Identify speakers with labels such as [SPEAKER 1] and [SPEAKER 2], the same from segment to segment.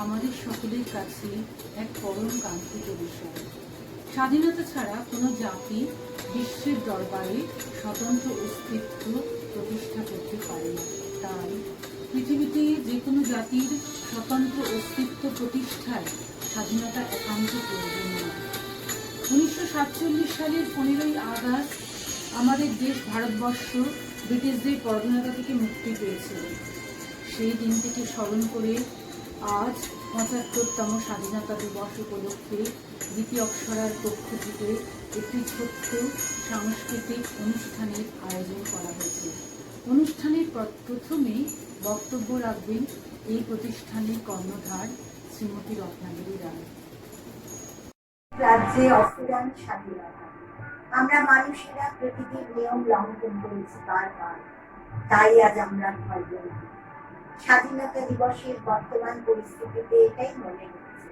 [SPEAKER 1] আমাদের সকলের কাছে এক পরম কাঙ্ক্ষিত বিষয়। স্বাধীনতা ছাড়া কোনো জাতি বিশ্বের দরবারে স্বতন্ত্র অস্তিত্ব প্রতিষ্ঠা করতে পারে না। তাই পৃথিবীতে যে কোনো জাতির স্বতন্ত্র অস্তিত্ব প্রতিষ্ঠায় স্বাধীনতা একান্ত প্রয়োজনীয়। 1947 সালের 15ই আগস্ট আমাদের দেশ ভারতবর্ষ ব্রিটিশদের পরাধীনতা থেকে মুক্তি পেয়েছিল। সেই দিনটিকে স্মরণ করে আজ 75তম স্বাধীনতা দিবস উপলক্ষে দ্বিতীয় অক্ষরার পক্ষ থেকে একটি ছোট্ট সাংস্কৃতিক অনুষ্ঠানের আয়োজন করা হয়েছে। অনুষ্ঠানের প্রথমেই বক্তব্য রাখবেন এই প্রতিষ্ঠানের কর্ণধার শ্রীমতী রত্নাগিরি রায়।
[SPEAKER 2] রাজ্যে অফুরান স্বাধীনতা, আমরা মানুষেরা প্রকৃতির নিয়ম লঙ্ঘন করেছি বারবার, তাই আজ আমরা ভয় করি। স্বাধীনতা দিবসের বর্তমান পরিস্থিতিতে এটাই মনে হচ্ছে।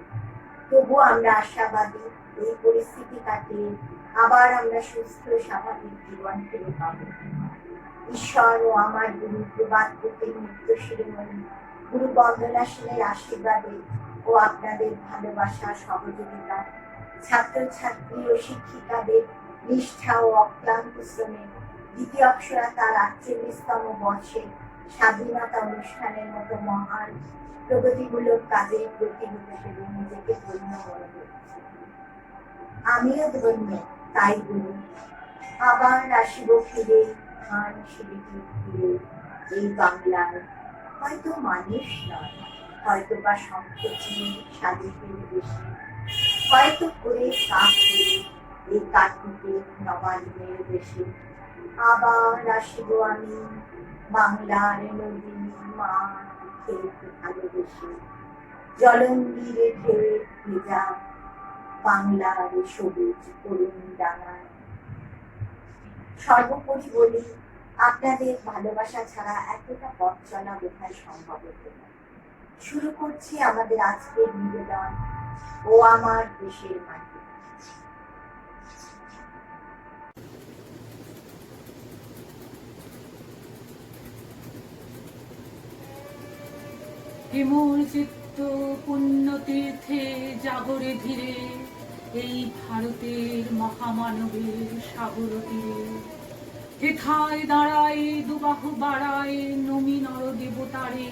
[SPEAKER 2] তবু আমরা আশাবাদী, এই পরিস্থিতি কাটিয়ে আবার আমরা সুস্থ স্বাভাবিক জীবন ফিরে পাব। ঈশ্বর ও আমার গুরু প্রবাদ প্রতীক নৃত্য শিরোমণি গুরু বন্দনা সেনের আশীর্বাদে ও আপনাদের ভালোবাসা, সহযোগিতা, ছাত্রছাত্রী ও শিক্ষিকাদের নিষ্ঠা ও অক্লান্ত শ্রমে দ্বিতীয় অক্ষরা তার 48তম বর্ষে স্বাধীনতা অনুষ্ঠানের মতো মহান প্রগতিমূলক কাজের প্রতি হিসেবে নিজেকে ধন্য মনে করছি। আমিও ধন্য, তাই বলি আবার আসিব ফিরে ধান সিঁড়িটি ফিরে এই বাংলায়, হয়তো মানুষ নয়, হয়তো বা সংকোচে স্বাধীনের বেশি, হয়তো করে কাক করে এই কাঠটিকে নবান্নের দেশে। আবার আসিব আমি বাংলার নদী মাঠ ক্ষেত ভালোবেসে, জলঙ্গিরে ঢেউয়ে ভেজা বাংলার সবুজ তরুণ ডাঙায়। সর্বোপরি বলি, আপনাদের ভালোবাসা ছাড়া এতটা পথ চলা বোধহয় সম্ভব হতো না। শুরু করছি আমাদের আজকের নিবেদন, ও আমার দেশের মাটি।
[SPEAKER 1] হেমর চিত্ত পুণ্য তীর্থে জাগরে ধীরে এই ভারতের মহামানবের সাগর তীরে, হেথায় দাঁড়ায় দুবাহু বাড়ায় নমি নর দেবতারে,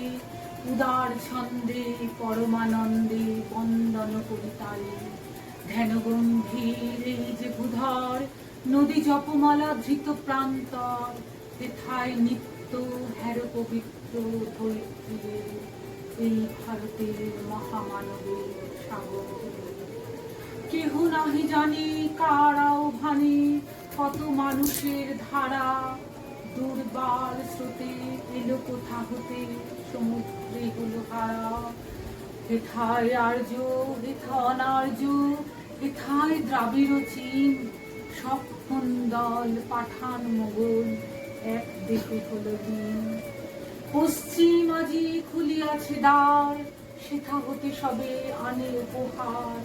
[SPEAKER 1] উদার ছন্দে পরমানন্দে বন্দন কবিতারে। ধ্যান গম্ভীর এই যে ভূধর নদী জপমালা ধৃত প্রান্তর, হেথায় নিত্য হের পবিত্র ধরিত্রীরে এই ভারতের মহামানবের সাগর। কেহ নাহি জানি কারাও ভানি কত মানুষের ধারা, দুর্বার স্রোতে এলো কোথা হতে সমুদ্রে হলো হারা। হেথায় আর্য, হেথা অনার্য, হেথায় দ্রাবিড় চীন, সব দল পাঠান মোগল এক দেশে হলো দিন। পশ্চিম আজি খুলিয়াছে দ্বার, সেথা হতে সবে আনে উপহার,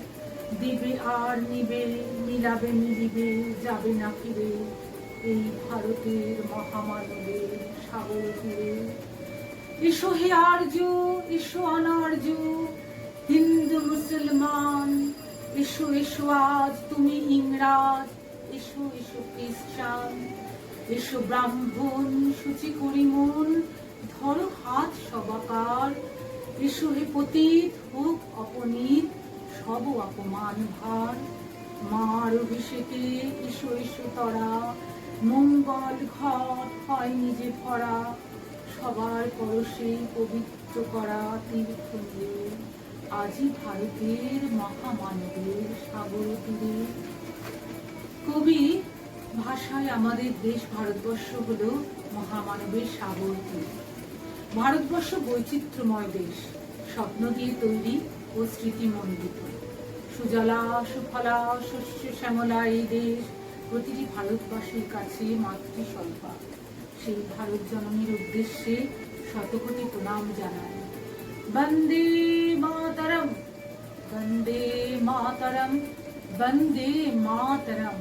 [SPEAKER 1] দিবে আর নিবে, মিলাবে মিলিবে, যাবে না ফিরে এই ভারতের মহামানবের সাগর তীরে। এসো হে আর্য, এসো অনার্য, হিন্দু মুসলমান, এসো এসো আজ তুমি ইংরাজ, এসো এসো খ্রিস্টান, এসো ব্রাহ্মণ সূচি করি মন, ধরো হাত সবাকার, এসো হে পতিত হোক অপনীত সব অপমান ভার। মার অভিষেকে এসো এসো তরা, মঙ্গল ঘট হয় নিজে ভরা, সবার পরশে পবিত্র করা তীর্থ নিয়ে আজি ভারতের মহামানবের সাগর তীরে। কবি ভাষায় আমাদের দেশ ভারতবর্ষ হলো মহামানবের সাগর তীর। ভারতবর্ষ বৈচিত্র্যময় দেশ, স্বপ্ন দিয়ে তৈরি ও স্মৃতিমণ্ডিত। সুজলা সুফলা শস্য শ্যামলা এই দেশ প্রতিটি ভারতবাসীর কাছে মাতৃসল্পা। সেই ভারত জননীর উদ্দেশ্যে শতকোটি প্রণাম জানাই। বন্দে মাতরম, বন্দে মাতরম, বন্দে মাতরম।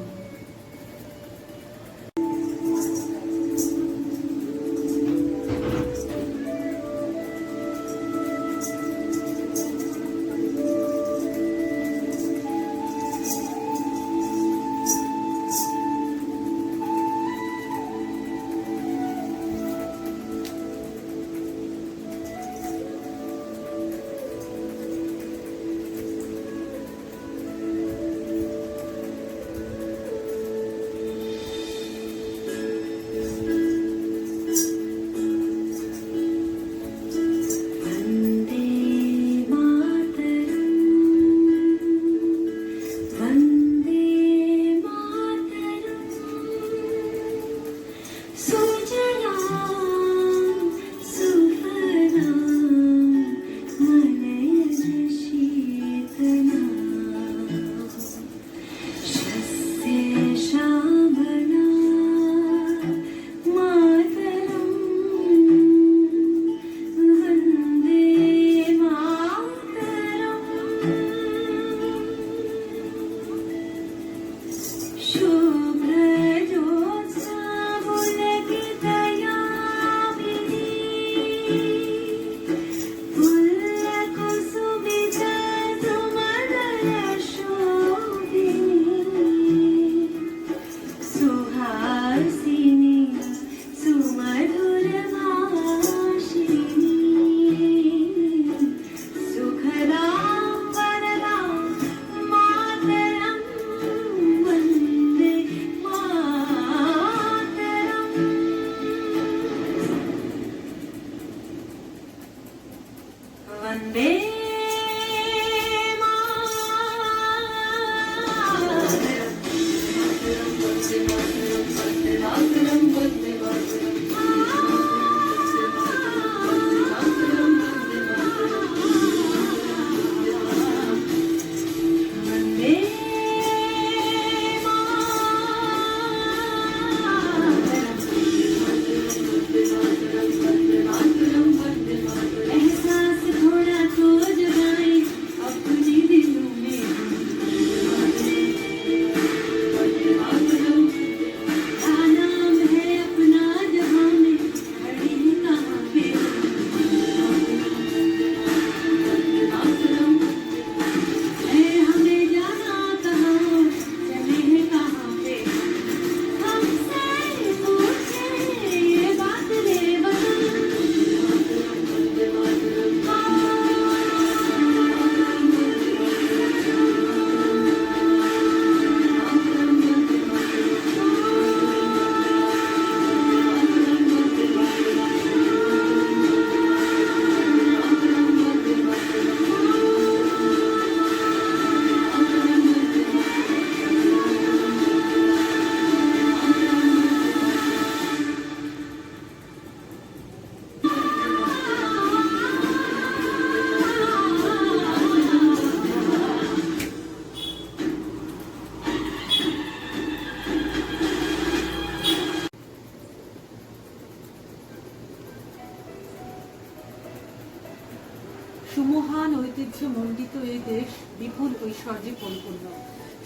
[SPEAKER 1] মহান ঐতিহ্য মণ্ডিত এই দেশ বিপুল ঐশ্বর্যে পরিপূর্ণ।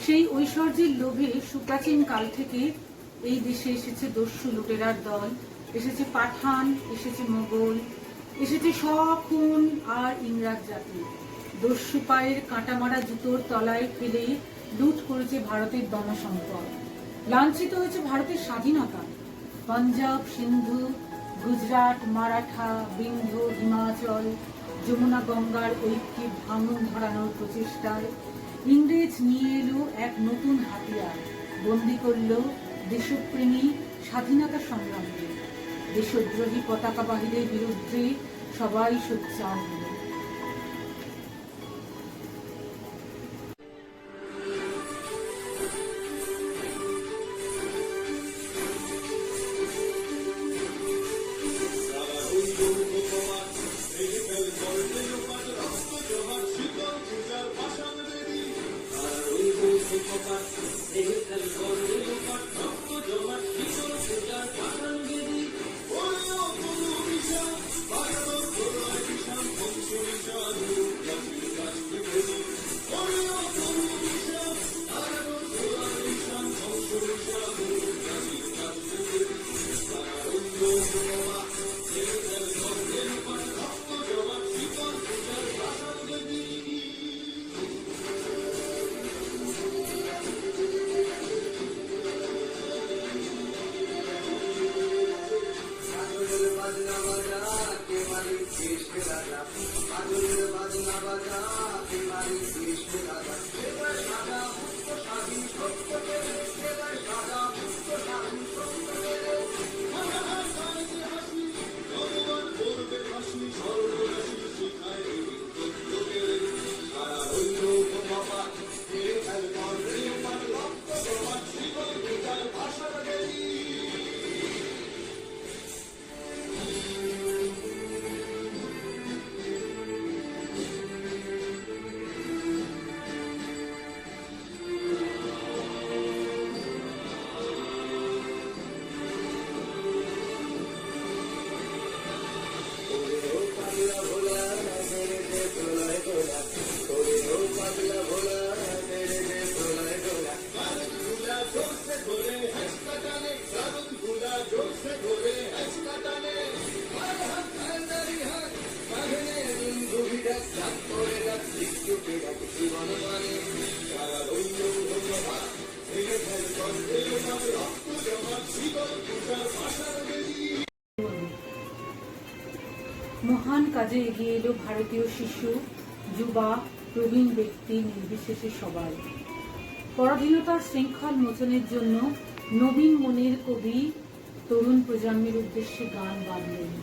[SPEAKER 1] সেই ঐশ্বর্যের লোভে সুপ্রাচীন কাল থেকে এই দেশে এসেছে দস্যু লুটেরার দল, এসেছে পাঠান, এসেছে মোগল, এসেছে শকুন আর ইংরাজ জাতি। দস্যু পায়ের কাঁটামারা জুতোর তলায় ফেলে লুট করেছে ভারতের ধনসম্পদ। লাঞ্ছিত হয়েছে ভারতের স্বাধীনতা। পাঞ্জাব, সিন্ধু, গুজরাট, মারাঠা, বিন্ধ্য, হিমাচল, যমুনা গঙ্গার ঐক্যে ভাঙন ধরানোর প্রচেষ্টায় ইংরেজ নিয়ে এলো এক নতুন হাতিয়ার, বন্দি করল দেশপ্রেমী স্বাধীনতা সংগ্রামীদের। দেশদ্রোহী পতাকাবাহীদের বিরুদ্ধে সবাই সোচ্চার হল। মহান কাজে এগিয়ে এলো ভারতীয় শিশু, যুবা, প্রবীণ ব্যক্তি নির্বিশেষে সবাই। পরাধীনতার শৃঙ্খল মোচনের জন্য নবীন মনের কবি তরুণ প্রজন্মের উদ্দেশ্যে গান বাঁধলেন।